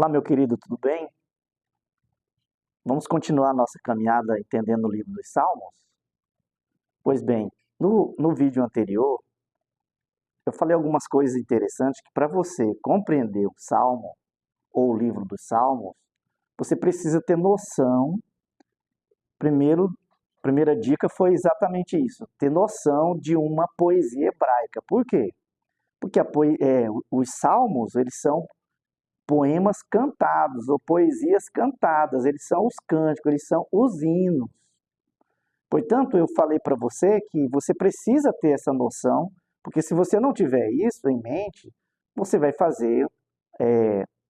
Olá, meu querido, tudo bem? Vamos continuar nossa caminhada entendendo o livro dos Salmos? Pois bem, no vídeo anterior, eu falei algumas coisas interessantes que para você compreender o Salmo ou o livro dos Salmos, você precisa ter noção. Primeira dica foi exatamente isso, ter noção de uma poesia hebraica. Por quê? Porque os Salmos, eles são poemas cantados ou poesias cantadas, eles são os cânticos, eles são os hinos. Portanto, eu falei para você que você precisa ter essa noção, porque se você não tiver isso em mente, você vai fazer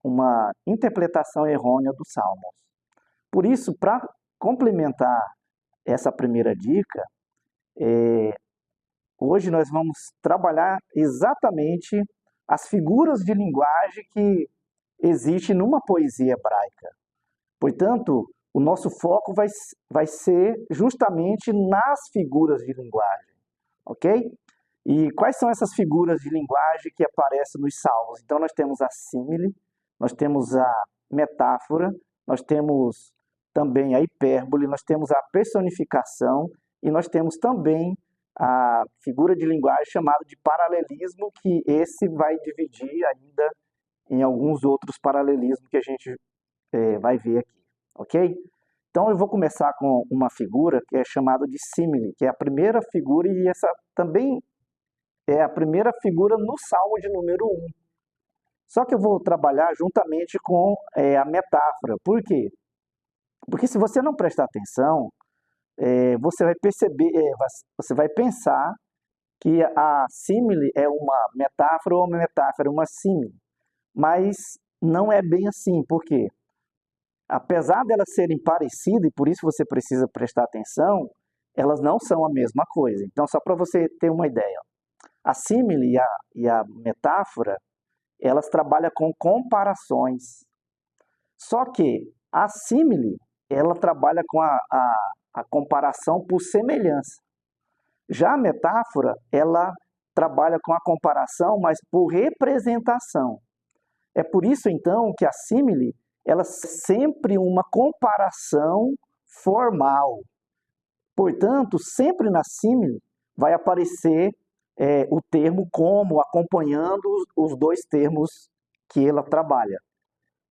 uma interpretação errônea dos Salmos. Por isso, para complementar essa primeira dica, hoje nós vamos trabalhar exatamente as figuras de linguagem que existem numa poesia hebraica. Portanto, o nosso foco vai ser justamente nas figuras de linguagem, ok? E quais são essas figuras de linguagem que aparecem nos salmos? Então, nós temos a símile, nós temos a metáfora, nós temos também a hipérbole, nós temos a personificação e nós temos também a figura de linguagem chamada de paralelismo, que esse vai dividir ainda em alguns outros paralelismos que a gente vai ver aqui, ok? Então eu vou começar com uma figura que é chamada de símile, que é a primeira figura e essa também é a primeira figura no Salmo de número 1. Só que eu vou trabalhar juntamente com a metáfora. Por quê? Porque se você não prestar atenção, você vai perceber, você vai pensar que a símile é uma metáfora ou uma metáfora é uma símile. Mas não é bem assim, por quê? Apesar delas serem parecidas, e por isso você precisa prestar atenção, elas não são a mesma coisa. Então, só para você ter uma ideia, a símile e a metáfora, elas trabalham com comparações. Só que a símile, ela trabalha com a comparação por semelhança. Já a metáfora, ela trabalha com a comparação, mas por representação. É por isso, então, que a símile, ela é sempre uma comparação formal. Portanto, sempre na símile vai aparecer o termo como, acompanhando os dois termos que ela trabalha.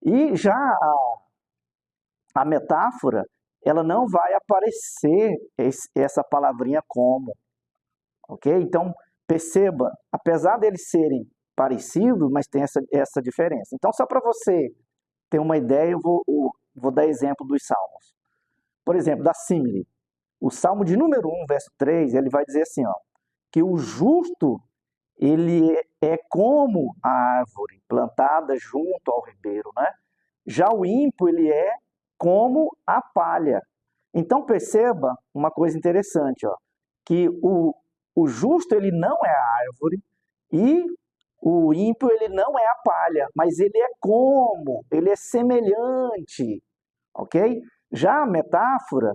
E já a metáfora, ela não vai aparecer essa palavrinha como, ok? Então, perceba, apesar deles serem parecidos, mas tem essa diferença. Então, só para você ter uma ideia, eu vou dar exemplo dos salmos. Por exemplo, da símile. O salmo de número 1, verso 3, ele vai dizer assim, ó, que o justo, ele é como a árvore plantada junto ao ribeiro, né? Já o ímpio, ele é como a palha. Então, perceba uma coisa interessante, ó, que o justo, ele não é a árvore e o ímpio, ele não é a palha, mas ele é como, ele é semelhante, ok? Já a metáfora,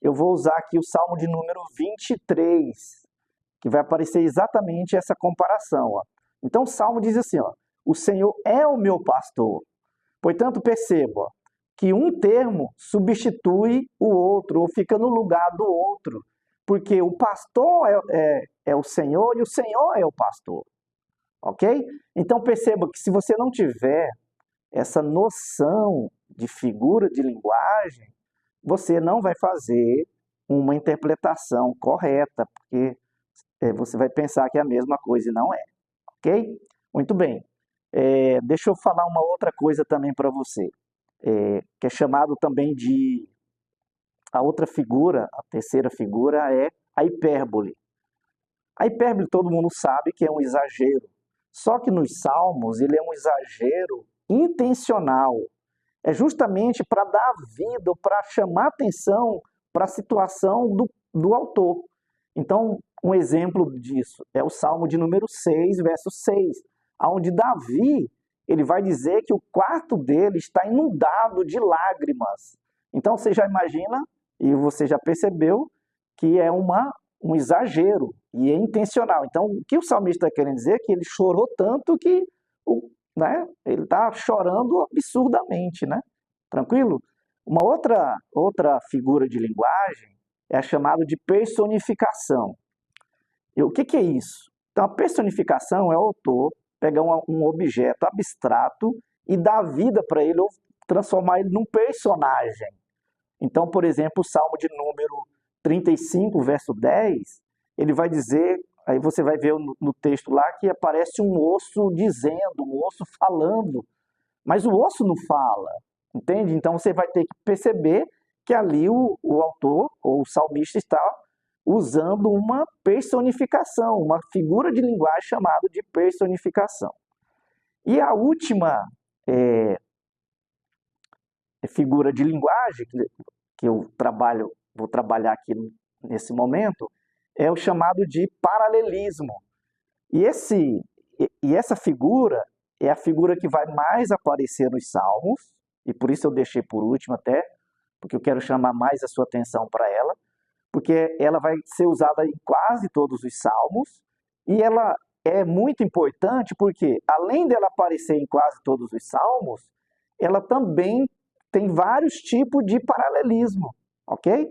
eu vou usar aqui o Salmo de número 23, que vai aparecer exatamente essa comparação. Ó. Então o Salmo diz assim, ó, o Senhor é o meu pastor. Portanto, perceba ó, que um termo substitui o outro, ou fica no lugar do outro, porque o pastor é o Senhor e o Senhor é o pastor. Ok? Então perceba que se você não tiver essa noção de figura de linguagem, você não vai fazer uma interpretação correta, porque você vai pensar que é a mesma coisa e não é. Ok? Muito bem. Deixa eu falar uma outra coisa também para você, que é chamado também de... A outra figura, a terceira figura, é a hipérbole. A hipérbole todo mundo sabe que é um exagero. Só que nos Salmos ele é um exagero intencional. É justamente para dar vida, para chamar atenção para a situação do autor. Então, um exemplo disso é o Salmo de número 6, verso 6, onde Davi ele vai dizer que o quarto dele está inundado de lágrimas. Então, você já imagina, e você já percebeu, que é um exagero e é intencional. Então, o que o salmista está querendo dizer é que ele chorou tanto que né? Ele está chorando absurdamente, né? Tranquilo? Uma outra figura de linguagem é a chamada de personificação. E o que é isso? Então, a personificação é o autor pegar um objeto abstrato e dar vida para ele, ou transformar ele num personagem. Então, por exemplo, o Salmo de número 35, verso 10, ele vai dizer, aí você vai ver no texto lá que aparece um osso dizendo, um osso falando, mas o osso não fala, entende? Então você vai ter que perceber que ali o autor, ou o salmista, está usando uma personificação, uma figura de linguagem chamada de personificação. E a última figura de linguagem que eu vou trabalhar aqui nesse momento, é o chamado de paralelismo. E essa figura é a figura que vai mais aparecer nos Salmos, e por isso eu deixei por último até, porque eu quero chamar mais a sua atenção para ela, porque ela vai ser usada em quase todos os Salmos, e ela é muito importante porque, além dela aparecer em quase todos os Salmos, ela também tem vários tipos de paralelismo, ok?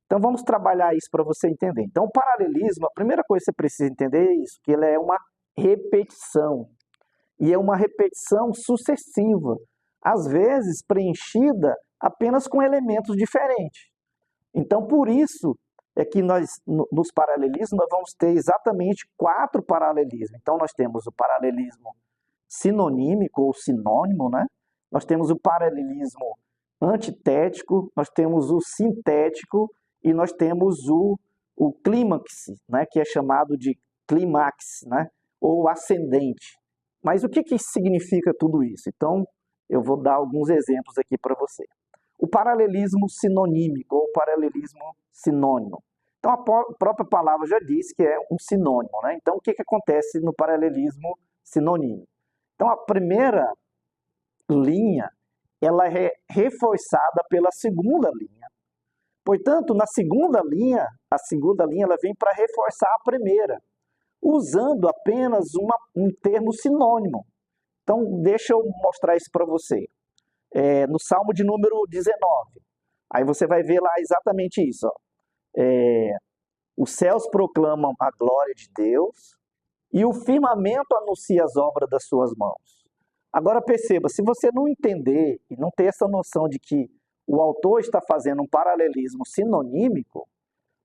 Então vamos trabalhar isso para você entender. Então o paralelismo, a primeira coisa que você precisa entender é isso, que ele é uma repetição. E é uma repetição sucessiva, às vezes preenchida apenas com elementos diferentes. Então por isso é que nos paralelismos, nós vamos ter exatamente 4 paralelismos. Então nós temos o paralelismo sinonímico ou sinônimo, né? Nós temos o paralelismo antitético, nós temos o sintético e nós temos o clímax, né, que é chamado de clímax, né, ou ascendente. Mas o que significa tudo isso? Então, eu vou dar alguns exemplos aqui para você. O paralelismo sinonímico ou paralelismo sinônimo. Então, a própria palavra já diz que é um sinônimo, né? Então, o que acontece no paralelismo sinônimo? Então, a primeira linha, ela é reforçada pela segunda linha. Portanto, na segunda linha, a segunda linha ela vem para reforçar a primeira, usando apenas um termo sinônimo. Então, deixa eu mostrar isso para você. No Salmo de número 19, aí você vai ver lá exatamente isso. Ó. Os céus proclamam a glória de Deus e o firmamento anuncia as obras das suas mãos. Agora perceba, se você não entender e não ter essa noção de que o autor está fazendo um paralelismo sinonímico,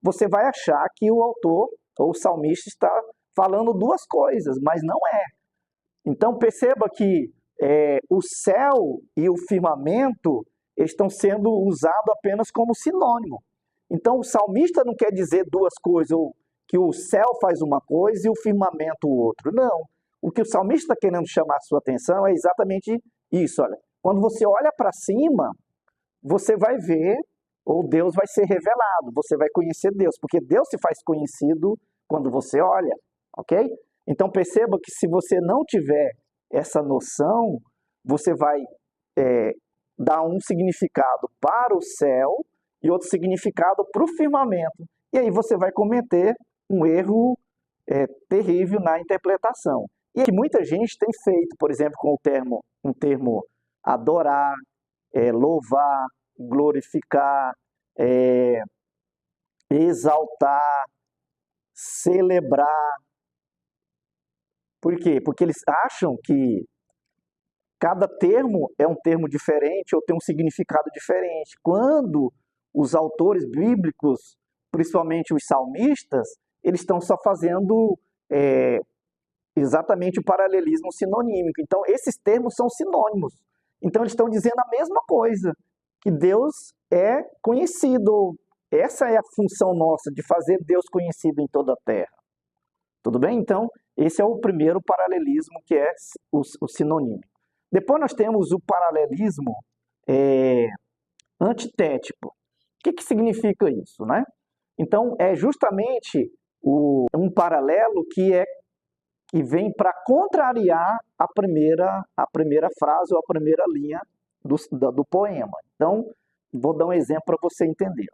você vai achar que o autor ou o salmista está falando duas coisas, mas não é. Então perceba que o céu e o firmamento estão sendo usados apenas como sinônimo. Então o salmista não quer dizer duas coisas, ou que o céu faz uma coisa e o firmamento o outro. Não. O que o salmista está querendo chamar a sua atenção é exatamente isso. Olha, quando você olha para cima, você vai ver, ou Deus vai ser revelado, você vai conhecer Deus, porque Deus se faz conhecido quando você olha, ok? Então perceba que se você não tiver essa noção, você vai dar um significado para o céu e outro significado para o firmamento. E aí você vai cometer um erro terrível na interpretação. E que muita gente tem feito, por exemplo, com um termo adorar, louvar, glorificar, exaltar, celebrar. Por quê? Porque eles acham que cada termo é um termo diferente ou tem um significado diferente. Quando os autores bíblicos, principalmente os salmistas, eles estão só fazendo exatamente o paralelismo sinonímico. Então, esses termos são sinônimos. Então, eles estão dizendo a mesma coisa, que Deus é conhecido. Essa é a função nossa, de fazer Deus conhecido em toda a terra. Tudo bem? Então, esse é o primeiro paralelismo, que é o sinonímico. Depois nós temos o paralelismo antitético. O que significa isso, né? Então, é justamente um paralelo que vem para contrariar a primeira frase ou a primeira linha do poema. Então, vou dar um exemplo para você entender.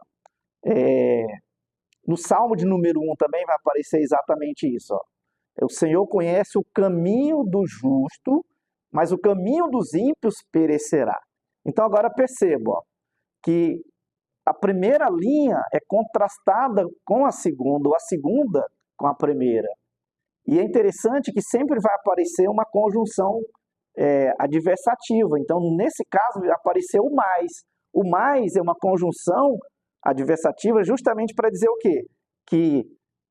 No Salmo de número 1 também vai aparecer exatamente isso. Ó. O Senhor conhece o caminho do justo, mas o caminho dos ímpios perecerá. Então agora perceba, ó, que a primeira linha é contrastada com a segunda, ou a segunda com a primeira. E é interessante que sempre vai aparecer uma conjunção adversativa. Então, nesse caso, apareceu o mais. O mais é uma conjunção adversativa justamente para dizer o quê? Que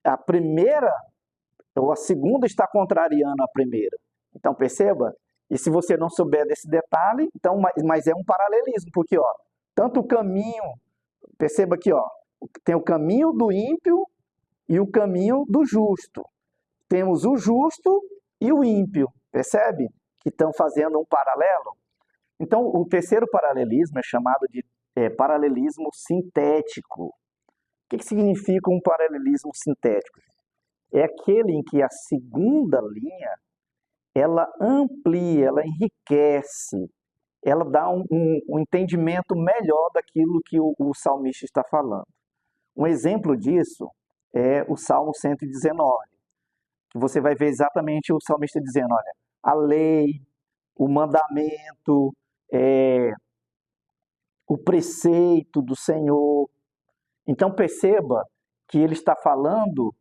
a primeira ou a segunda está contrariando a primeira. Então, perceba? E se você não souber desse detalhe, então, mas é um paralelismo, porque ó, tanto o caminho, perceba aqui, ó, tem o caminho do ímpio e o caminho do justo. Temos o justo e o ímpio, percebe? Que estão fazendo um paralelo. Então, o terceiro paralelismo é chamado de paralelismo sintético. O que significa um paralelismo sintético? É aquele em que a segunda linha, ela amplia, ela enriquece, ela dá um entendimento melhor daquilo que o salmista está falando. Um exemplo disso é o Salmo 119, que você vai ver exatamente o salmista dizendo, olha, a lei, o mandamento, o preceito do Senhor. Então perceba que ele está falando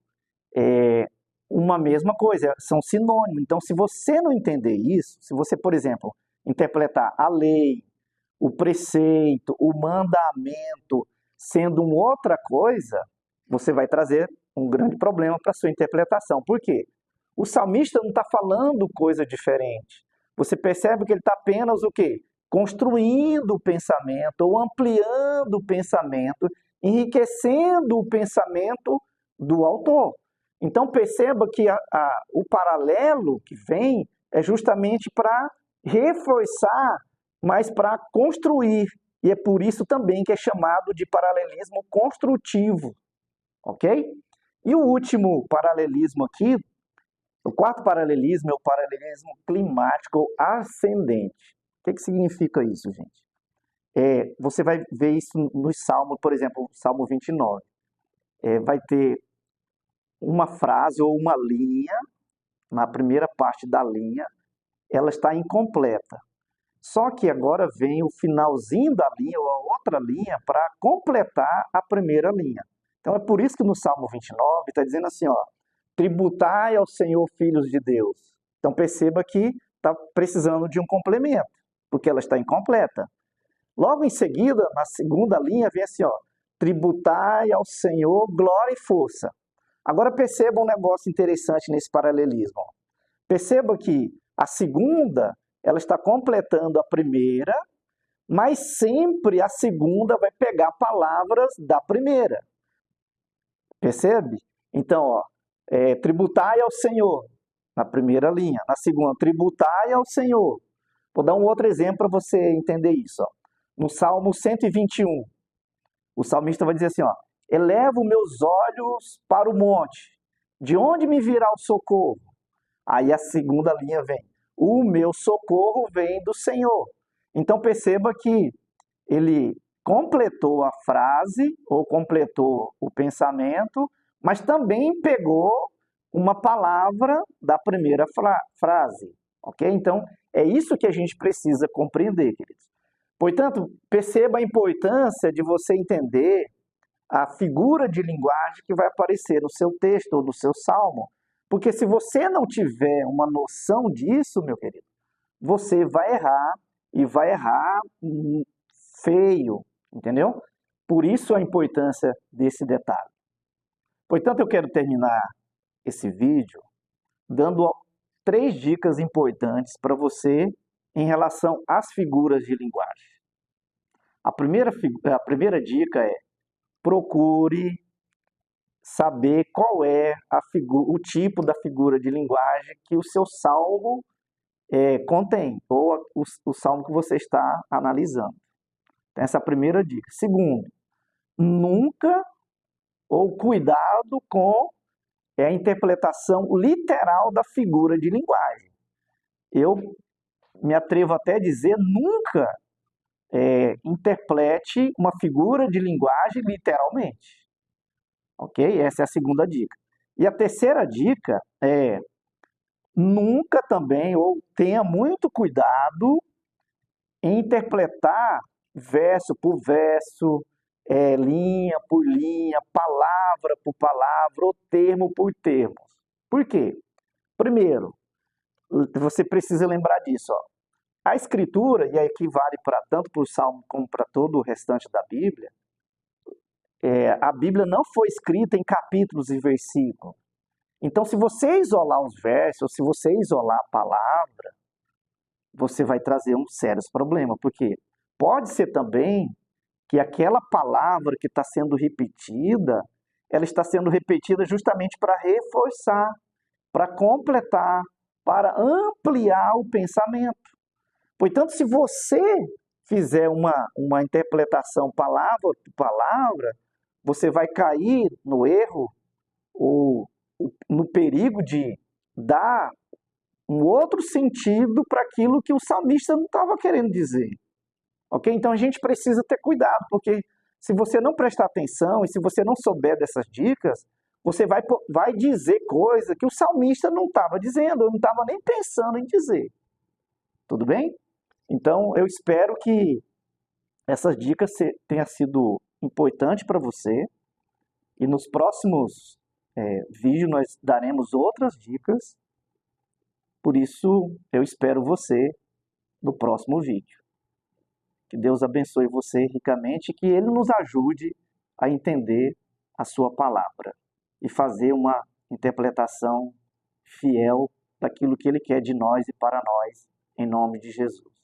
uma mesma coisa, são sinônimos. Então, se você não entender isso, se você, por exemplo, interpretar a lei, o preceito, o mandamento, sendo uma outra coisa, você vai trazer um grande problema para a sua interpretação. Por quê? O salmista não está falando coisa diferente. Você percebe que ele está apenas o quê? Construindo o pensamento, ou ampliando o pensamento, enriquecendo o pensamento do autor. Então perceba que o paralelo que vem é justamente para reforçar, mas para construir. E é por isso também que é chamado de paralelismo construtivo. Ok? E o último paralelismo aqui, o quarto paralelismo é o paralelismo climático ascendente. O que significa isso, gente? Você vai ver isso nos Salmos, por exemplo, o Salmo 29. Vai ter uma frase ou uma linha, na primeira parte da linha, ela está incompleta. Só que agora vem o finalzinho da linha, ou a outra linha, para completar a primeira linha. Então é por isso que no Salmo 29 está dizendo assim, ó, tributai ao Senhor, filhos de Deus. Então perceba que está precisando de um complemento, porque ela está incompleta. Logo em seguida, na segunda linha, vem assim, ó, tributai ao Senhor glória e força. Agora perceba um negócio interessante nesse paralelismo. Perceba que a segunda, ela está completando a primeira, mas sempre a segunda vai pegar palavras da primeira. Percebe? Então, ó, tributai ao Senhor, na primeira linha. Na segunda, tributai ao Senhor. Vou dar um outro exemplo para você entender isso. Ó. No Salmo 121, o salmista vai dizer assim, ó, elevo meus olhos para o monte, de onde me virá o socorro? Aí a segunda linha vem, o meu socorro vem do Senhor. Então perceba que ele completou a frase, ou completou o pensamento, mas também pegou uma palavra da primeira frase, ok? Então, é isso que a gente precisa compreender, queridos. Portanto, perceba a importância de você entender a figura de linguagem que vai aparecer no seu texto ou no seu salmo, porque se você não tiver uma noção disso, meu querido, você vai errar, e vai errar feio, entendeu? Por isso a importância desse detalhe. Portanto, eu quero terminar esse vídeo dando 3 dicas importantes para você em relação às figuras de linguagem. A primeira dica é: procure saber qual é o tipo da figura de linguagem que o seu salmo contém, ou o salmo que você está analisando. Então, essa é a primeira dica. Segundo, nunca ou cuidado com a interpretação literal da figura de linguagem. Eu me atrevo até a dizer, nunca interprete uma figura de linguagem literalmente. Ok? Essa é a segunda dica. E a terceira dica é: nunca também, ou tenha muito cuidado em interpretar verso por verso, linha por linha, palavra por palavra, ou termo por termo. Por quê? Primeiro, você precisa lembrar disso. Ó. A Escritura, e aqui vale tanto para o Salmo como para todo o restante da Bíblia, a Bíblia não foi escrita em capítulos e versículos. Então, se você isolar os versos, ou se você isolar a palavra, você vai trazer um sério problema, porque pode ser também que aquela palavra que está sendo repetida, ela está sendo repetida justamente para reforçar, para completar, para ampliar o pensamento. Portanto, se você fizer uma interpretação palavra por palavra, você vai cair no erro ou no perigo de dar um outro sentido para aquilo que o salmista não estava querendo dizer. Ok? Então a gente precisa ter cuidado, porque se você não prestar atenção e se você não souber dessas dicas, você vai dizer coisa que o salmista não estava dizendo, ou não estava nem pensando em dizer. Tudo bem? Então eu espero que essas dicas tenham sido importantes para você e nos próximos vídeos nós daremos outras dicas. Por isso eu espero você no próximo vídeo. Que Deus abençoe você ricamente e que Ele nos ajude a entender a sua palavra e fazer uma interpretação fiel daquilo que Ele quer de nós e para nós, em nome de Jesus.